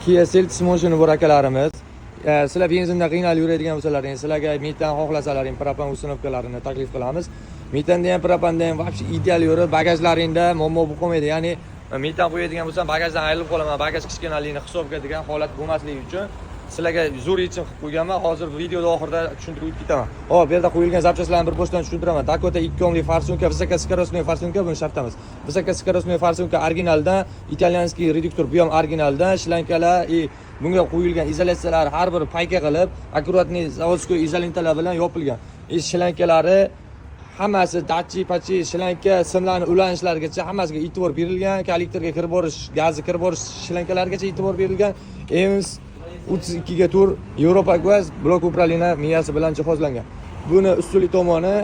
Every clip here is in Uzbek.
Kia Seltos moshini bor akalarimiz. Sizlar benzinda qiynalib yuradigan bo'lsalaring, sizlarga metan xohlasalaring, propan uстановкаларini taklif qilamiz. Metanda ham, propanda ham вообще ideal yurib, bagajlaringda muammo bo'lib qolmaydi. Ya'ni metan qo'yadigan bo'lsam, bagajdan ayrilib qolaman, bagaj kichkinaligini hisobga degan holat bo'lmasligi uchun sizlarga zo'r yechim qilib qo'yganman. Hozir videoda oxirida tushuntirib ketaman. Hop, bu yerda qo'yilgan zapchastlarni bir boshdan tushuntiraman. Dakota 2 ohmli farsunka, высокоскоростная farsunka buni shartamiz. Высокоскоростная farsunka originaldan, italyanskiy reduktor bu ham originaldan, shlankalar bunga qo'yilgan izolyatsiyalar har bir payka qilib, akkuratniy zavodskiy izolentalar bilan yopilgan. Shlankalari hammasi dachi-pachi, shlanka, simlarni ulanishlarigacha hammasiga e'tibor berilgan, kollektorga kirib borish, gazni kirib borish shlankalarigacha e'tibor berilgan. EMS 32 ga tur Yevropa gaz blok upravleniya miyasi bilan jihozlangan. Buni ustunli tomoni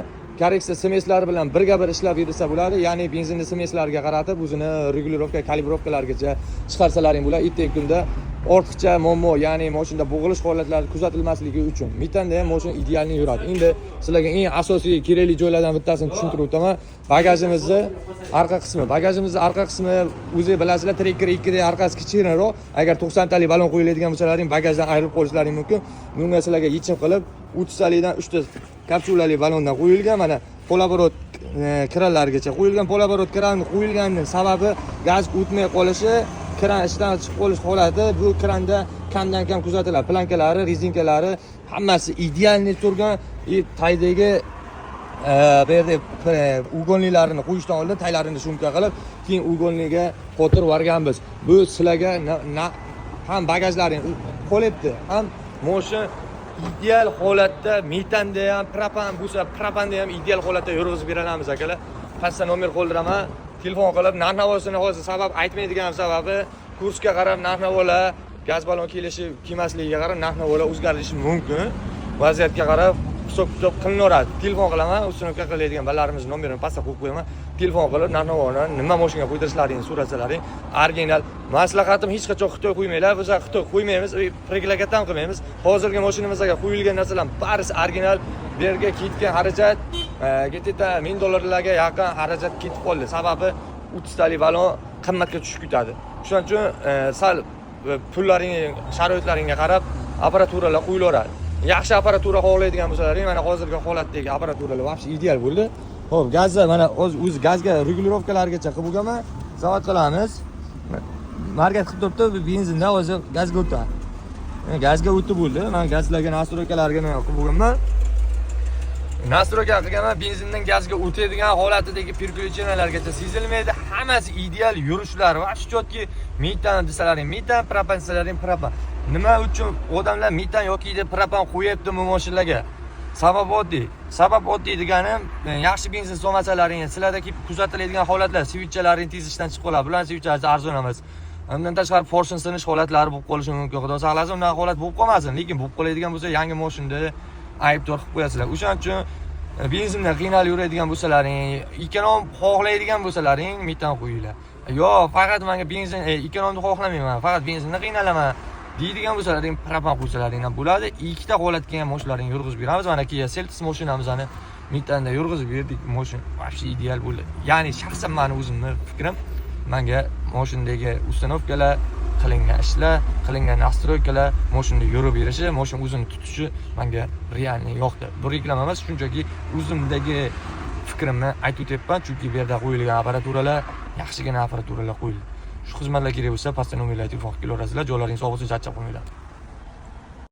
korreksiya smeslari bilan birga bir ishlab berilsa bo'ladi. Ya'ni benzinni smeslariga qaratib, o'zini regulirovka, kalibrovkalargacha chiqarsalaring bo'ladi. Ertangi kunda ortiqcha muammo, ya'ni mashinada bo'g'ilish holatlari kuzatilmasligi uchun metanda ham mashina idealni yuradi. Endi sizlarga eng asosiy kerakli joylardan bittasini tushuntirib o'taman. Bagajimizni orqa qismi o'zi bilasizlar, Tracker 2 da orqasi kichikroq. Agar 90 talik balon qo'yiladigan bo'lsalaring, bagajdan ayirib qo'yishlaring mumkin. Bunga sizlarga yechim qilib 30 talikdan 3 ta kapsulali balondan qo'yilgan. Mana polaborot kranlargacha qo'yilgan. Polaborot kran qo'yilganining sababi gaz o'tmay qolishi, kran ishdan chiqib qolish holati. Bu kranda kamdan kam kuzatiladi. Plankalari, rezinkalari hammasi idealni turgan. Taydagi bu yerda ugonliklarini qo'yishdan oldin taylarini shumka qilib, keyin ugonliga qotirib yuborganmiz. Bu sizlarga ham bagajlaring qo'lyapti, ham moshina ideal holatda, metanda ham, propan bo'lsa, propanda ham ideal holatda yurg'izib beramiz akalar. Pastda nomer qo'ldiraman, telefon qilib, narx-navosini hozir sabab aytmaydigan sababi kursga qarab narx-navolar, gaz balon kelishi, kelmasligiga qarab narx-navolar o'zgarishi mumkin. Vaziyatga qarab hisob-kitob qilinaveradi. Telefon qilaman, ustunovka qiladigan balalarimiz nomerini pastga qo'yib qo'yaman. Telefon qilib, narx-navoni nima mashinaga qo'ydirishlaringni so'rasalaring, original. Maslahatim hech qachon Xitoy qo'ymanglar. Biz Xitoy qo'ymaymiz, preglagatam qilmaymiz. Hozirgi mashinamizga qo'yilgan narsalar barisi original. Bu yerga ketgan xarajat, getita $1000 yaqin xarajat ketib qoldi. Sababi 30 talik balon qimmatga tushib ketadi. Shuning uchun sal pullaring, sharoitlaringga qarab apparaturalar qo'yilaveradi. Yaxshi apparatura xohlaydigan bo'lsalaring, mana hozirgi holatdagi apparaturalar вообще ideal bo'ldi. Xo'p, gazni mana o'z gazga regulirovkalargacha qilib bo'lganman. Zavod qilamiz. Markat qilib turibdi, benzinda hozir gazga o'tadi. Gazga o'tib bo'ldi. Men gazlarga nastroykalarga qilib bo'lganman. Nastroyka qilganman, benzindan gazga o'tadigan holatidagi переключенияларgacha sezilmaydi. Hammasi ideal yurishlar va shotki metan desalaring, metan, propan desalaring, propan. Nima uchun odamlar metan yoki propan qo'yapti bu mashinalarga? Sabab oddiy deganim, yaxshi benzin solmasalaring, sizlarda kuzatiladigan holatlar, svitchalaring tez ishdan chiqib qoladi. Bular svitchlari arzon emas. Undan tashqari portion sinish holatlari bo'lib qolishi mumkin. Xudo saqlasin, unday holat bo'lib qolmasin. Lekin bo'lib qoladigan bo'lsa, yangi mashinada aybdor qilib qo'yasizlar. O'shaning uchun benzinda qiynalib yuradigan bo'lsalaring, ekonom xohlaydigan bo'lsalaring, metan qo'yinglar. Yo, faqat menga benzin, ekonomni xohlamayman, faqat benzinda qiynalaman deydigan bo'lsalaring, propan qo'ysalaring ham bo'ladi. Ikkita holatga ham mashinalarni yurg'izib beramiz. Mana Kia Seltos mashinamizni metanda yurg'izib berdik. Mashina вообще ideal bo'ldi. Ya'ni shaxsan meni o'zimning fikrim, menga mashinadagi uстановкалар, qilingan ishlar, qilingan настройкалар, mashinada yurib berishi, mashina o'zini tutishi menga realni yoqdi. Bu reklama emas, shunchaki o'zimdagi fikrimni aytib o'tyapman, chunki bu yerda qo'yilgan apparaturalar, yaxshigina apparaturalar qo'yildi. Shu xizmatlar kerak bo'lsa, pastda nomerlarga telefon qilib kelaverasizlar. Joylaringiz sog' bo'lsin, charchab qolmanglar.